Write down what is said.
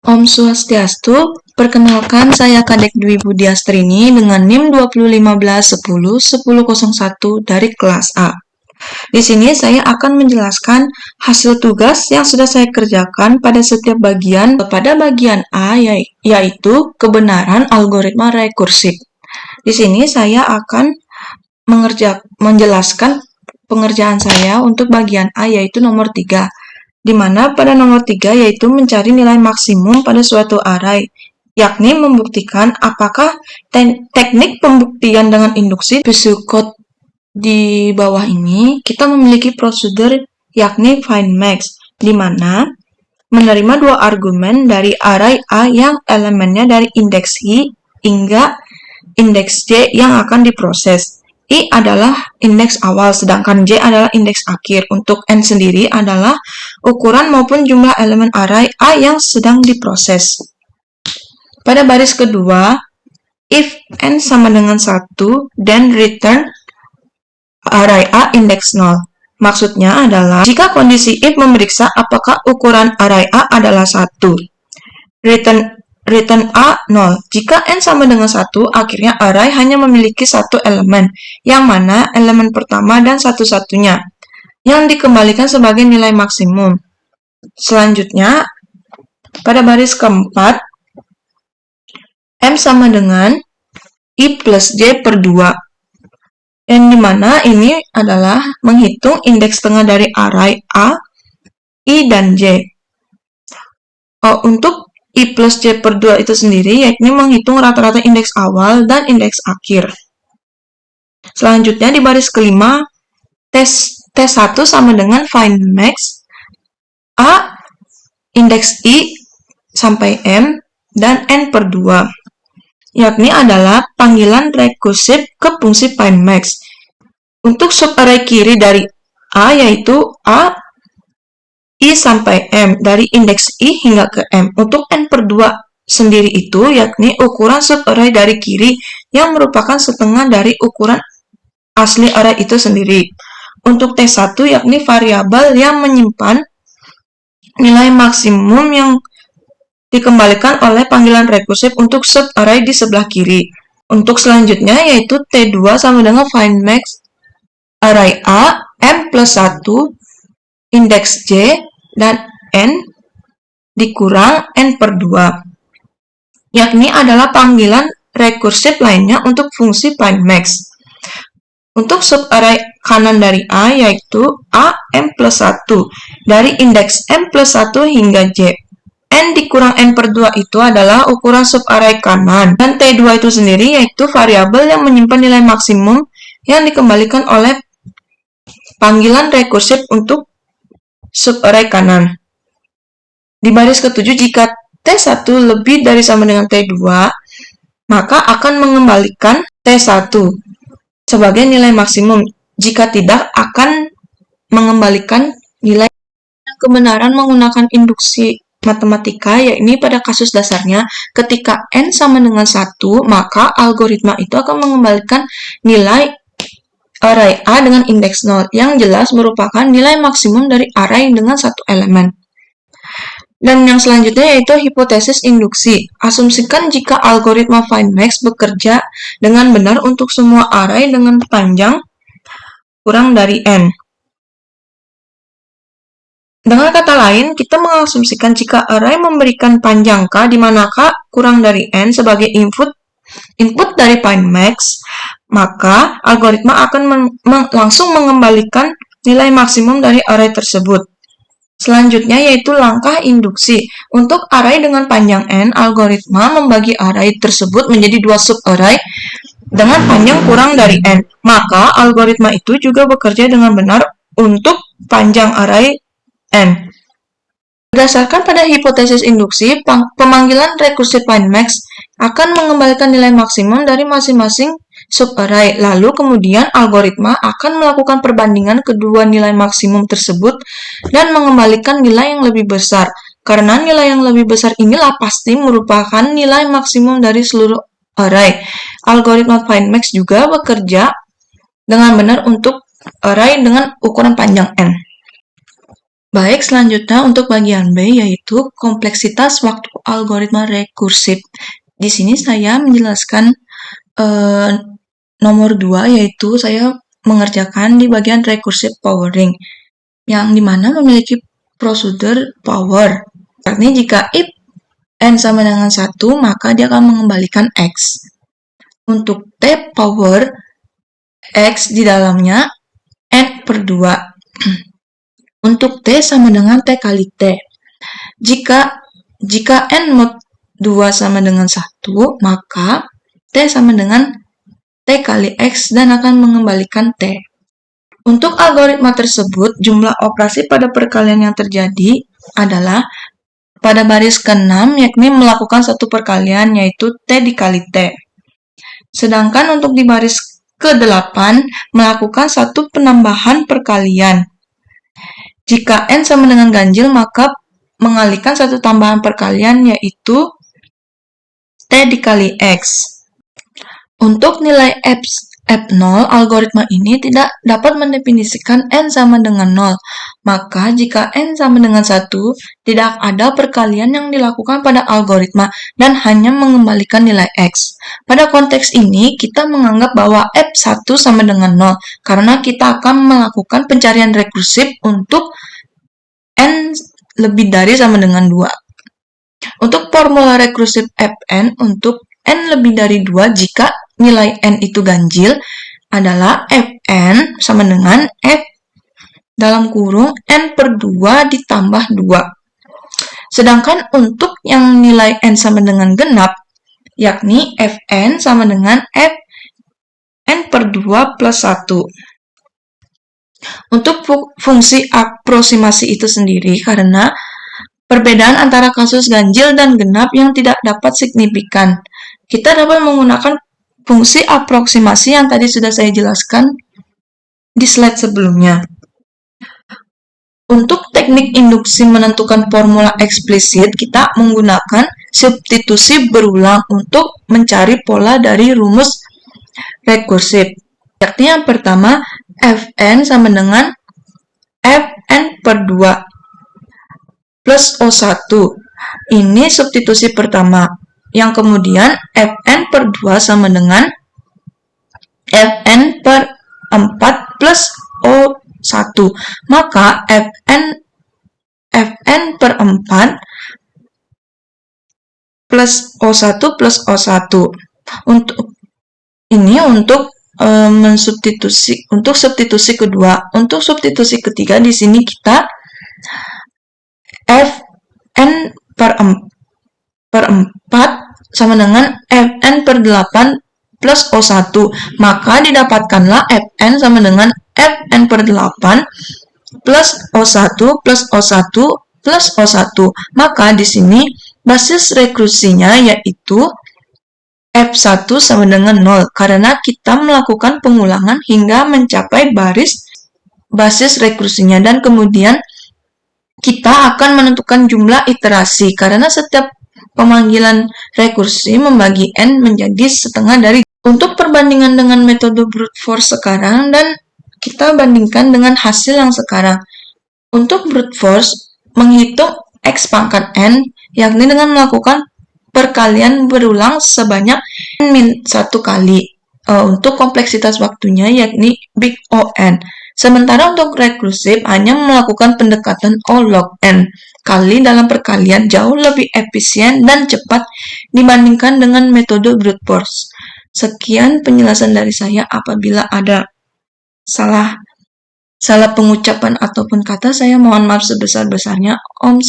Om Swastiastu, perkenalkan saya Kadek Dwi Budiastrini dengan NIM 2015101001 dari kelas A. Di sini saya akan menjelaskan hasil tugas yang sudah saya kerjakan pada setiap bagian. Pada bagian A yaitu kebenaran algoritma rekursif. Di sini saya akan menjelaskan pengerjaan saya untuk bagian A yaitu nomor 3. Di mana pada nomor 3 yaitu mencari nilai maksimum pada suatu array, yakni membuktikan apakah teknik pembuktian dengan induksi. Besukot di bawah ini kita memiliki prosedur yakni find max, di mana menerima dua argumen dari array A yang elemennya dari indeks I hingga indeks J yang akan diproses. I adalah indeks awal, sedangkan J adalah indeks akhir. Untuk N sendiri adalah ukuran maupun jumlah elemen array A yang sedang diproses. Pada baris kedua, if N sama dengan 1, then return array A indeks 0. Maksudnya adalah, jika kondisi if memeriksa apakah ukuran array A adalah 1, return A 0. Jika N sama dengan 1, akhirnya array hanya memiliki satu elemen, yang mana elemen pertama dan satu-satunya, yang dikembalikan sebagai nilai maksimum. Selanjutnya, pada baris keempat, M sama dengan I plus J per 2. Yang dimana ini adalah menghitung indeks tengah dari array A, I, dan J. Untuk I plus J per 2 itu sendiri, yakni menghitung rata-rata indeks awal dan indeks akhir. Selanjutnya di baris kelima, T1 sama dengan find max A, indeks I sampai M, dan N per 2. Yakni adalah panggilan rekursif ke fungsi find max. Untuk subarray kiri dari A yaitu A, I sampai M, dari indeks I hingga ke M. Untuk N per 2 sendiri itu, yakni ukuran subarray dari kiri yang merupakan setengah dari ukuran asli array itu sendiri. Untuk T1, yakni variabel yang menyimpan nilai maksimum yang dikembalikan oleh panggilan rekursif untuk subarray di sebelah kiri. Untuk selanjutnya, yaitu T2 sama dengan find max array A, M plus 1, indeks J, dan N dikurang N per 2, yakni adalah panggilan rekursif lainnya untuk fungsi find max. Untuk subarray kanan dari A yaitu A, M plus 1, dari indeks M plus 1 hingga J. N dikurang N per 2 itu adalah ukuran subarray kanan. Dan T2 itu sendiri yaitu variabel yang menyimpan nilai maksimum yang dikembalikan oleh panggilan rekursif untuk subarray kanan. Di baris ketujuh, jika T1 lebih dari sama dengan T2, maka akan mengembalikan T1 sebagai nilai maksimum. Jika tidak, akan mengembalikan nilai kebenaran menggunakan induksi matematika, yakni pada kasus dasarnya, ketika N sama dengan 1, maka algoritma itu akan mengembalikan nilai array A dengan indeks 0, yang jelas merupakan nilai maksimum dari array dengan satu elemen. Dan yang selanjutnya yaitu hipotesis induksi. Asumsikan jika algoritma find max bekerja dengan benar untuk semua array dengan panjang kurang dari N. Dengan kata lain, kita mengasumsikan jika array memberikan panjang K di mana K kurang dari N sebagai input dari find max, maka algoritma akan langsung mengembalikan nilai maksimum dari array tersebut. Selanjutnya yaitu langkah induksi. Untuk array dengan panjang N, algoritma membagi array tersebut menjadi dua subarray dengan panjang kurang dari N. Maka algoritma itu juga bekerja dengan benar untuk panjang array N. Berdasarkan pada hipotesis induksi, pemanggilan rekursif find max akan mengembalikan nilai maksimum dari masing-masing subarray. Lalu kemudian algoritma akan melakukan perbandingan kedua nilai maksimum tersebut dan mengembalikan nilai yang lebih besar. Karena nilai yang lebih besar inilah pasti merupakan nilai maksimum dari seluruh array. Algoritma find max juga bekerja dengan benar untuk array dengan ukuran panjang N. Baik, selanjutnya untuk bagian B, yaitu kompleksitas waktu algoritma rekursif. Di sini saya menjelaskan nomor 2, yaitu saya mengerjakan di bagian recursive powering, yang dimana memiliki prosedur power. Artinya jika if n sama dengan 1, maka dia akan mengembalikan x. Untuk t power x di dalamnya n per 2. Untuk t sama dengan t kali t. Jika n mod 2 sama dengan 1, maka t sama dengan t kali x dan akan mengembalikan t. Untuk algoritma tersebut, jumlah operasi pada perkalian yang terjadi adalah pada baris ke-6, yakni melakukan satu perkalian, yaitu t dikali t. Sedangkan untuk di baris ke-8, melakukan satu penambahan perkalian. Jika n sama dengan ganjil, maka mengalihkan satu tambahan perkalian, yaitu t dikali x. Untuk nilai f0, algoritma ini tidak dapat mendefinisikan n sama dengan 0. Maka jika n sama dengan 1, tidak ada perkalian yang dilakukan pada algoritma dan hanya mengembalikan nilai x. Pada konteks ini, kita menganggap bahwa f1 sama dengan 0, karena kita akan melakukan pencarian rekursif untuk n lebih dari sama dengan 2. Untuk formula rekursif fn untuk n lebih dari 2 jika nilai n itu ganjil adalah fn sama dengan f dalam kurung n per 2 ditambah 2. Sedangkan untuk yang nilai n sama dengan genap, yakni fn sama dengan f n per 2 plus 1. Untuk fungsi aproksimasi itu sendiri, karena perbedaan antara kasus ganjil dan genap yang tidak dapat signifikan, kita dapat menggunakan fungsi aproksimasi yang tadi sudah saya jelaskan di slide sebelumnya. Untuk teknik induksi menentukan formula eksplisit, kita menggunakan substitusi berulang untuk mencari pola dari rumus rekursif. Yakni yang pertama, fn sama dengan fn per 2 plus O1. Ini substitusi pertama. Yang kemudian, fn per 2 sama dengan fn per 4 plus O1. Maka fn per 4 plus O1 plus O1. Untuk substitusi kedua. Untuk substitusi ketiga, di sini kita fn per 4 sama dengan fn per 8 plus O1. Maka didapatkanlah fn sama dengan fn per 8 plus O1 plus O1 plus O1. Maka di sini basis rekursinya yaitu f1 sama dengan 0, karena kita melakukan pengulangan hingga mencapai basis rekursinya, dan kemudian kita akan menentukan jumlah iterasi, karena setiap pemanggilan rekursi membagi n menjadi setengah dari. Untuk perbandingan dengan metode brute force sekarang, dan kita bandingkan dengan hasil yang sekarang. Untuk brute force, menghitung x pangkat n, yakni dengan melakukan perkalian berulang sebanyak n-1 kali. Untuk kompleksitas waktunya yakni big O(n). Sementara untuk rekursif hanya melakukan pendekatan O log n kali dalam perkalian, jauh lebih efisien dan cepat dibandingkan dengan metode brute force. Sekian penjelasan dari saya. Apabila ada salah pengucapan ataupun kata, saya mohon maaf sebesar-besarnya. Om